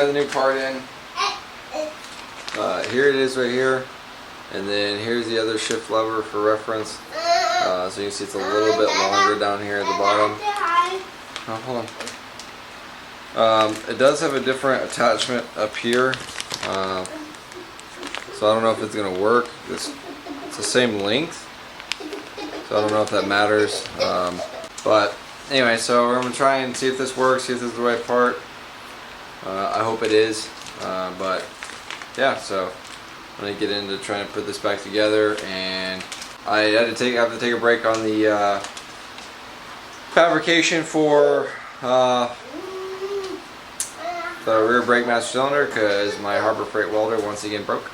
add the new part in. Here it is right here. And then here's the other shift lever for reference. So you can see it's a little bit longer down here at the bottom. Oh, hold on. It does have a different attachment up here. So I don't know if it's going to work. It's the same length. So I don't know if that matters. But anyway, so we're going to try and see if this works, see if this is the right part. I hope it is. But yeah, so I'm going to get into trying to put this back together. And I have to take a break on the fabrication for the rear brake master cylinder because my Harbor Freight welder once again broke.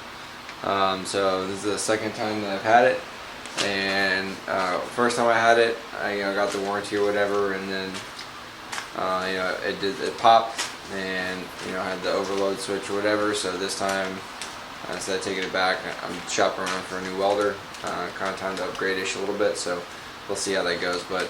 So this is the second time that I've had it, and first time I had it, I got the warranty or whatever, and then it popped and had the overload switch or whatever. So this time instead of taking it back, I'm shopping around for a new welder. Kind of time to upgrade-ish a little bit, so we'll see how that goes. But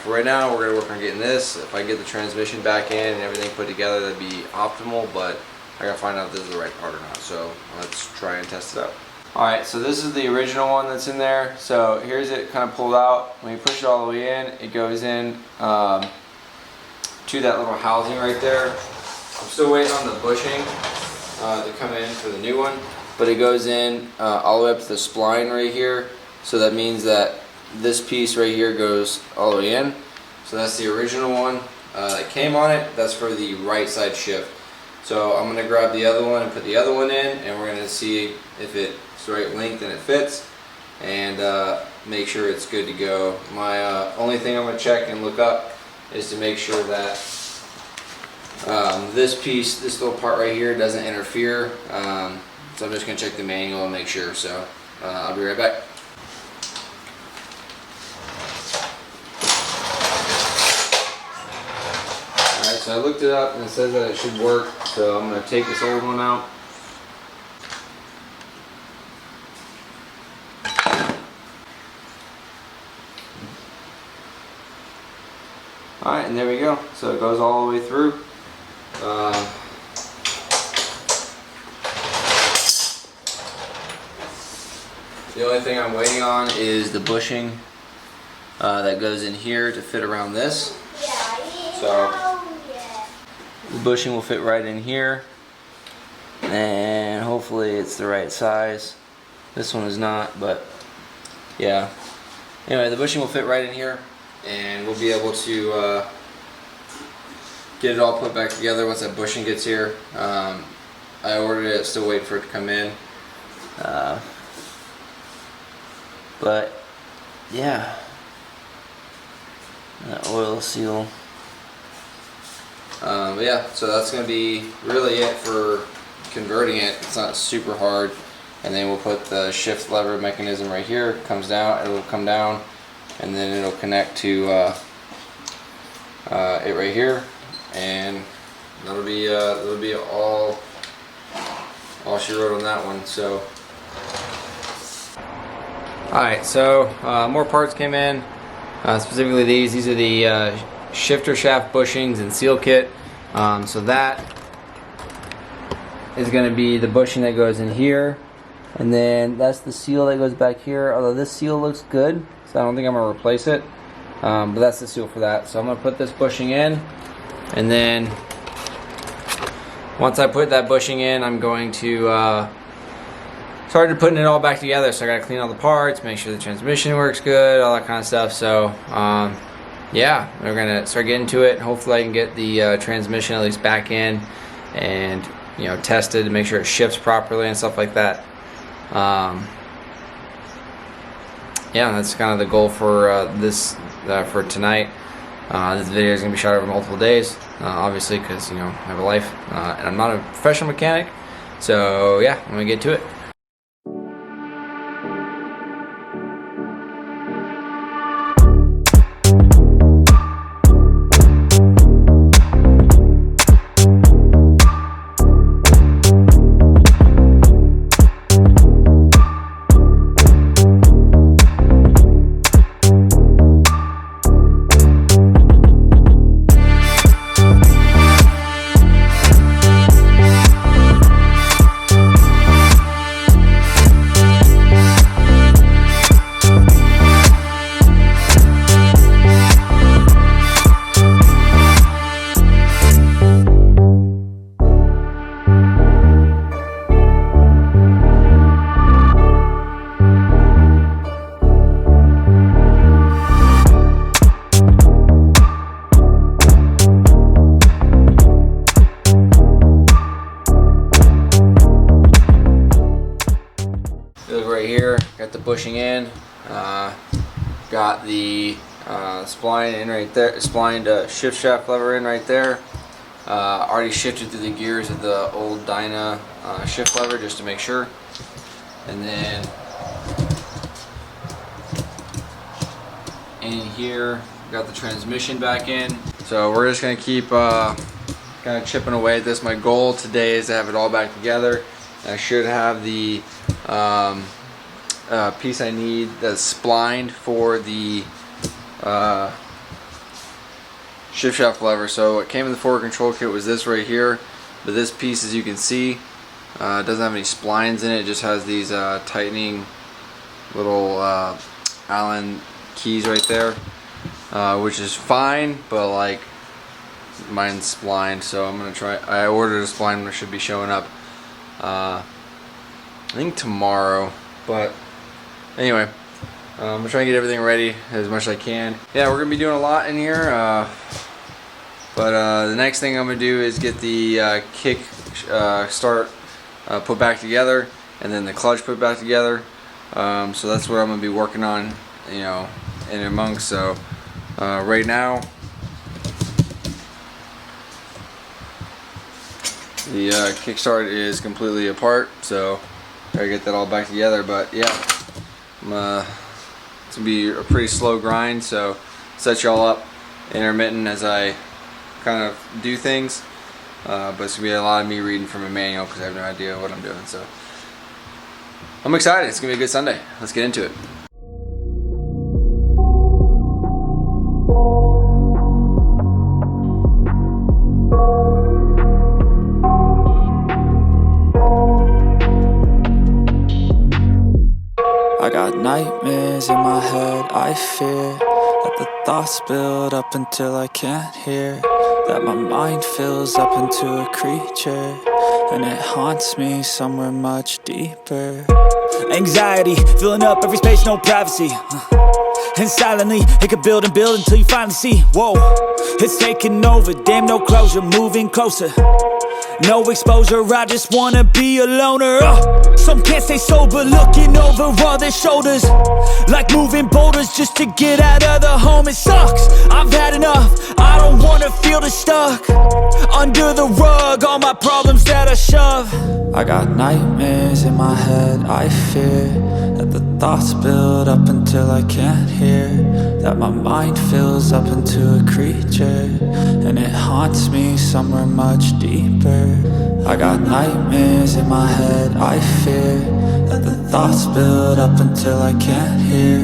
for right now, we're going to work on getting this. If I get the transmission back in and everything put together, that'd be optimal, but I gotta find out if this is the right part or not. So let's try and test it out. Alright, so this is the original one that's in there. So here's it kind of pulled out. When you push it all the way in, it goes in to that little housing right there. I'm still waiting on the bushing to come in for the new one, but it goes in all the way up to the spline right here. So that means that this piece right here goes all the way in. So that's the original one that came on it. That's for the right side shift. So I'm going to grab the other one and put the other one in, and we're going to see if it's the right length and it fits, and make sure it's good to go. My only thing I'm going to check and look up is to make sure that this piece, this little part right here, doesn't interfere. So I'm just going to check the manual and make sure. So I'll be right back. So I looked it up and it says that it should work, so I'm going to take this old one out. Alright, and there we go. So it goes all the way through. The only thing I'm waiting on is the bushing that goes in here to fit around this. So the bushing will fit right in here, and hopefully it's the right size. This one is not, but yeah. Anyway, the bushing will fit right in here, and we'll be able to get it all put back together once that bushing gets here. I ordered it, still waiting for it to come in. But yeah, that oil seal. But yeah, so that's going to be really it for converting it. It's not super hard. And then we'll put the shift lever mechanism right here. It comes down, it'll come down, and then it'll connect to it right here, and that'll be all she wrote on that one. So, all right, so more parts came in. Specifically these are the shifter shaft bushings and seal kit. So that is going to be the bushing that goes in here, and then that's the seal that goes back here. Although this seal looks good, so I don't think I'm going to replace it, but that's the seal for that. So I'm going to put this bushing in, and then once I put that bushing in, I'm going to start putting it all back together. So I got to clean all the parts, make sure the transmission works good, all that kind of stuff. So yeah, we're gonna start getting to it. Hopefully I can get the transmission at least back in and tested to make sure it shifts properly and stuff like that. Yeah, that's kind of the goal for this for tonight. This video is gonna be shot over multiple days, obviously, because I have a life and I'm not a professional mechanic. So yeah, I'm gonna get to it. look right here, got the bushing in, got the spline in right there, splined shift shaft lever in right there. Already shifted through the gears of the old Dyna shift lever just to make sure. And then in here, got the transmission back in. So we're just gonna keep kind of chipping away at this. My goal today is to have it all back together. I should have the piece I need that's splined for the shift shaft lever. So what came in the forward control kit was this right here, but this piece, as you can see, doesn't have any splines in it. It just has these tightening little Allen keys right there, which is fine, but like mine's splined, so I'm gonna try. I ordered a spline that should be showing up I think tomorrow, but anyway, I'm gonna try and get everything ready as much as I can. Yeah, we're gonna be doing a lot in here, but the next thing I'm gonna do is get the kick start put back together, and then the clutch put back together. So that's what I'm gonna be working on, you know, in amongst. So right now the kickstart is completely apart, so gotta get that all back together. But yeah, it's gonna be a pretty slow grind, so set y'all up intermittent as I kind of do things, but it's gonna be a lot of me reading from a manual because I have no idea what I'm doing. So I'm excited. It's gonna be a good Sunday. Let's get into it. I got nightmares in my head, I fear that the thoughts build up until I can't hear, that my mind fills up into a creature, and it haunts me somewhere much deeper. Anxiety, filling up every space, no privacy, and silently, it could build and build until you finally see, whoa, it's taking over, damn no closure, moving closer. No exposure, I just wanna be a loner. Some can't stay sober, looking over all their shoulders, like moving boulders just to get out of the home. It sucks, I've had enough, I don't wanna feel the stuck under the rug, all my problems that I shove. I got nightmares in my head, I fear that the thoughts build up until I can't hear, that my mind fills up into a creature, and it haunts me somewhere much deeper. I got nightmares in my head, I fear that the thoughts build up until I can't hear,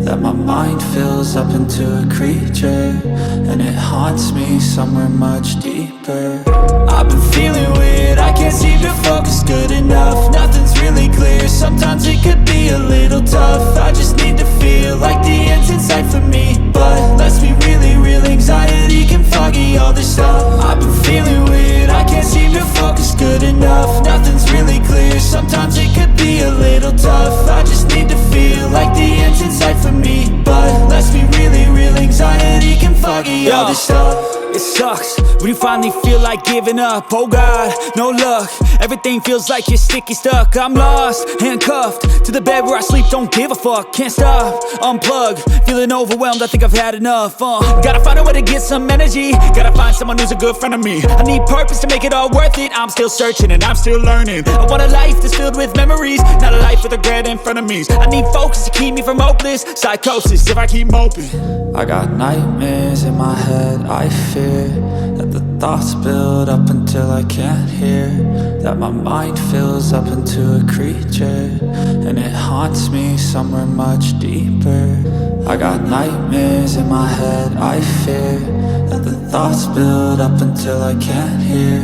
that my mind fills up into a creature, and it haunts me somewhere much deeper. I've been feeling weird, I can't seem to focus good enough, nothing's really clear, sometimes it could be a little tough. I just need to feel like the end's in sight for me, but let's be really real, anxiety can foggy all this stuff. I've been feeling weird, I can't seem to focus good enough, nothing's really clear, sometimes it could be a little tough. I just need to feel like the end's in sight for me, but let's be really real, anxiety can foggy all this stuff. It sucks when you finally feel like giving up. Oh God, no luck, everything feels like you're sticky stuck. I'm lost, handcuffed to the bed where I sleep, don't give a fuck. Can't stop, unplug, feeling overwhelmed, I think I've had enough. Gotta find a way to get some energy, gotta find someone who's a good friend of me. I need purpose to make it all worth it, I'm still searching and I'm still learning. I want a life that's filled with memories, not a life with regret in front of me. I need focus to keep me from hopeless psychosis if I keep moping. I got nightmares in my head, I fear that the thoughts build up until I can't hear, that my mind fills up into a creature, and it haunts me somewhere much deeper. I got nightmares in my head, I fear that the thoughts build up until I can't hear,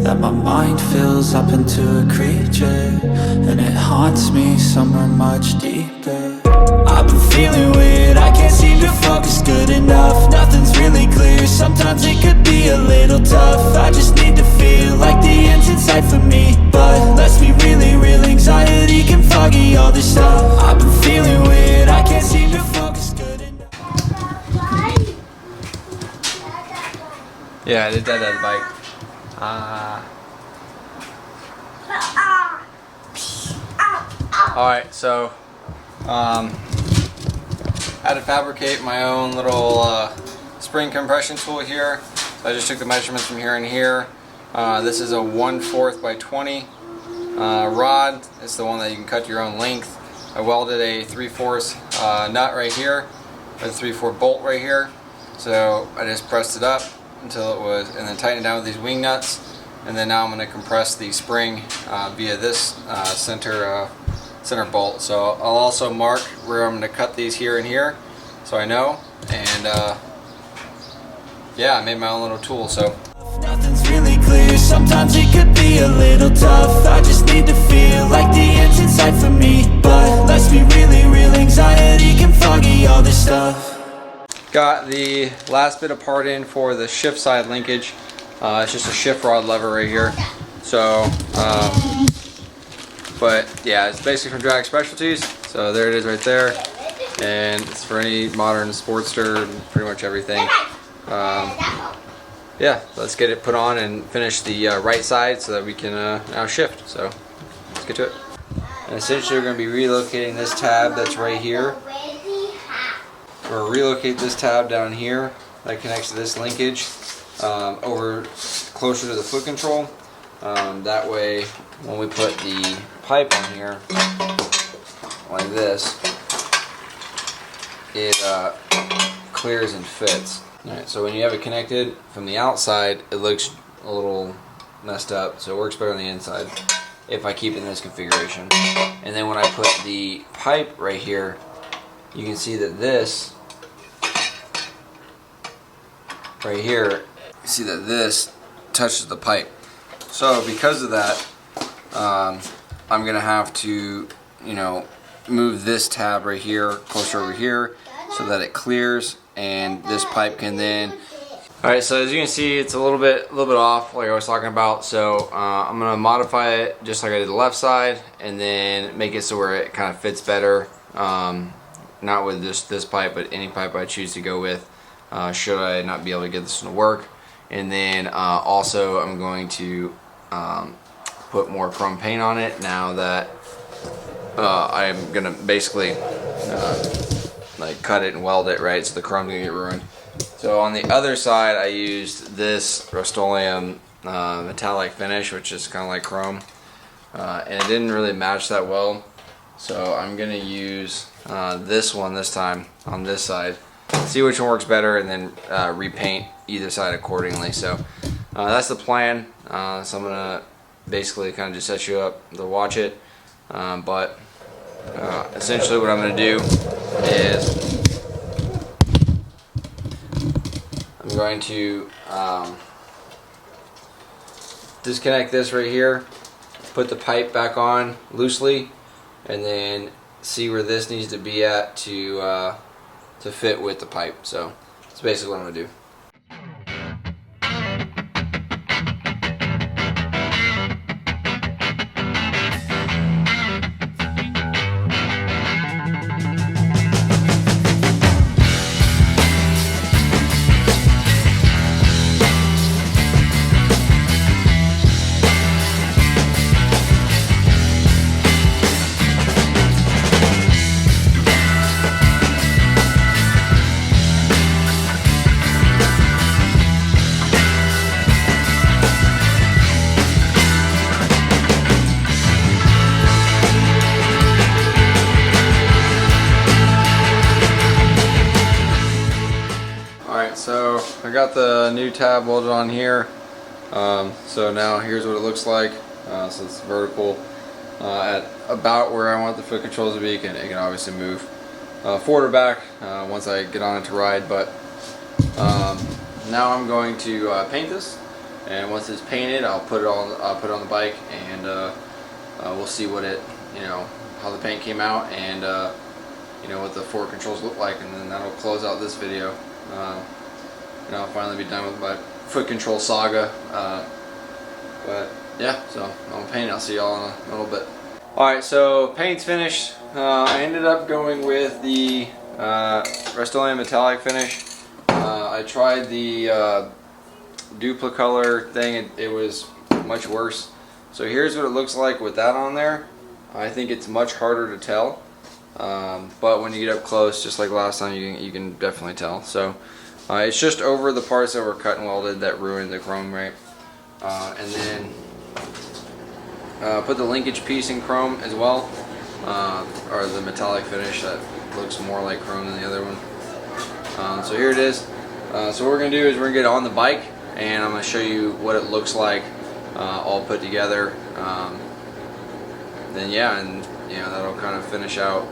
that my mind fills up into a creature, and it haunts me somewhere much deeper. I've been feeling weird, I can't seem to focus good enough, nothing's really clear, sometimes it could be a little tough. I just need to feel like the end's in sight for me, but let's be really real, anxiety can foggy all this stuff. I've been feeling weird, I can't seem to focus good enough. Yeah, I did that at the bike. Alright, so I had to fabricate my own little spring compression tool here. So I just took the measurements from here and here. This is a 1/4 by 20 rod. It's the one that you can cut your own length. I welded a 3/4 nut right here, a 3/4 bolt right here. So I just pressed it up until it was, and then tightened it down with these wing nuts. And then now I'm going to compress the spring via this center bolt. So I'll also mark where I'm going to cut these here and here, so I know. And yeah, I made my own little tool. So nothing's really clear. Sometimes it could be a little tough. I just need to feel like the end's in sight for me. But let's be really real, anxiety can foggy all this stuff. got the last bit of part in for the shift side linkage. It's just a shift rod lever right here. So, but yeah, it's basically from Drag Specialties. So there it is right there. And it's for any modern Sportster, pretty much everything. Yeah, let's get it put on and finish the right side so that we can now shift. So let's get to it. And essentially we're going to be relocating this tab that's right here. We're going to relocate this tab down here that connects to this linkage over closer to the foot control. That way when we put the pipe on here like this, it clears and fits. Alright, so when you have it connected from the outside, it looks a little messed up, so it works better on the inside if I keep it in this configuration. And then when I put the pipe right here, you can see that this right here, you see that this touches the pipe. So because of that, I'm gonna have to, move this tab right here closer over here so that it clears, and this pipe can then. Alright, so as you can see, it's a little bit off, like I was talking about. So I'm gonna modify it just like I did the left side, and then make it so where it kind of fits better. Not with this pipe, but any pipe I choose to go with. Should I not be able to get this one to work. And then also I'm going to put more chrome paint on it now that I'm gonna basically like cut it and weld it, right, so the chrome's gonna get ruined. So on the other side I used this Rust-Oleum metallic finish, which is kind of like chrome, and it didn't really match that well, so I'm gonna use this one this time on this side, see which one works better, and then repaint either side accordingly. So that's the plan. So I'm gonna basically kind of just set you up to watch it, but essentially what I'm gonna do is I'm going to disconnect this right here, put the pipe back on loosely, and then see where this needs to be at to fit with the pipe. So that's basically what I'm gonna do. So I got the new tab welded on here. So now here's what it looks like. So it's vertical at about where I want the foot controls to be. It can obviously move forward or back once I get on it to ride. But now I'm going to paint this, and once it's painted, I'll put it on the bike, and we'll see what it, how the paint came out, and what the forward controls look like, and then that'll close out this video. And I'll finally be done with my foot control saga. But yeah, so I'll paint. I'll see y'all in a little bit. Alright, so paint's finished. I ended up going with the Rust-Oleum metallic finish. I tried the Duplicolor thing, it was much worse. So here's what it looks like with that on there. I think it's much harder to tell, but when you get up close, just like last time, you can definitely tell. So it's just over the parts that were cut and welded that ruined the chrome, right? And then put the linkage piece in chrome as well, or the metallic finish that looks more like chrome than the other one. So here it is. So what we're going to do is we're going to get on the bike, and I'm going to show you what it looks like all put together. Then yeah, and you know, that'll kind of finish out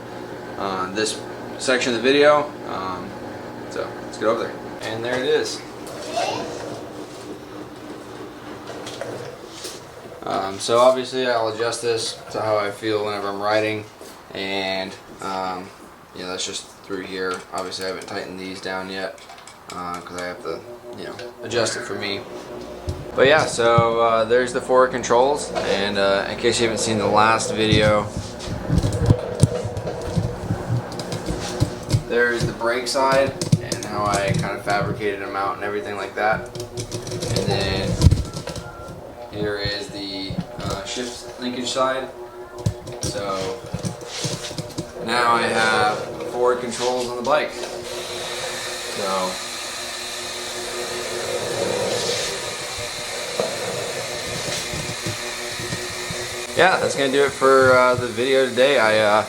this section of the video. So let's get over there. And there it is. So obviously I'll adjust this to how I feel whenever I'm riding, and you know, that's just through here. Obviously I haven't tightened these down yet because I have to, you know, adjust it for me. But yeah, so there's the forward controls, and in case you haven't seen the last video, there's the brake side and how I kind of fabricated them out and everything like that. And then here is the shift linkage side. So now I have forward controls on the bike. So yeah, that's gonna do it for the video today. I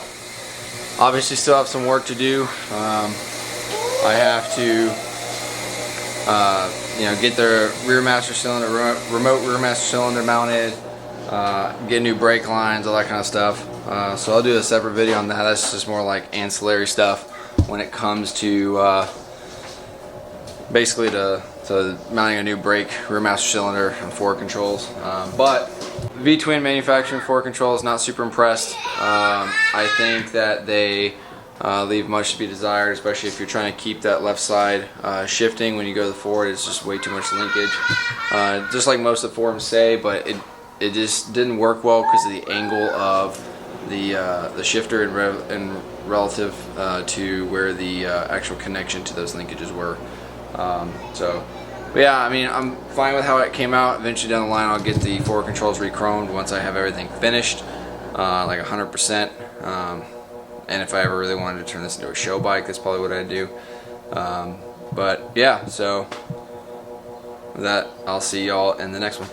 obviously still have some work to do. I have to you know, get the rear master cylinder, remote rear master cylinder mounted, get new brake lines, all that kind of stuff. So I'll do a separate video on that. That's just more like ancillary stuff when it comes to basically to mounting a new brake, rear master cylinder, and forward controls. But V-twin manufacturing forward controls, not super impressed. I think that they leave much to be desired, especially if you're trying to keep that left side shifting when you go to the forward. It's just way too much linkage, just like most of the forums say, but it just didn't work well because of the angle of the shifter and relative to where the actual connection to those linkages were. But yeah, I mean, I'm fine with how it came out. Eventually down the line I'll get the forward controls re-chromed once I have everything finished, like 100%. And if I ever really wanted to turn this into a show bike, that's probably what I'd do. But yeah, so with that, I'll see y'all in the next one.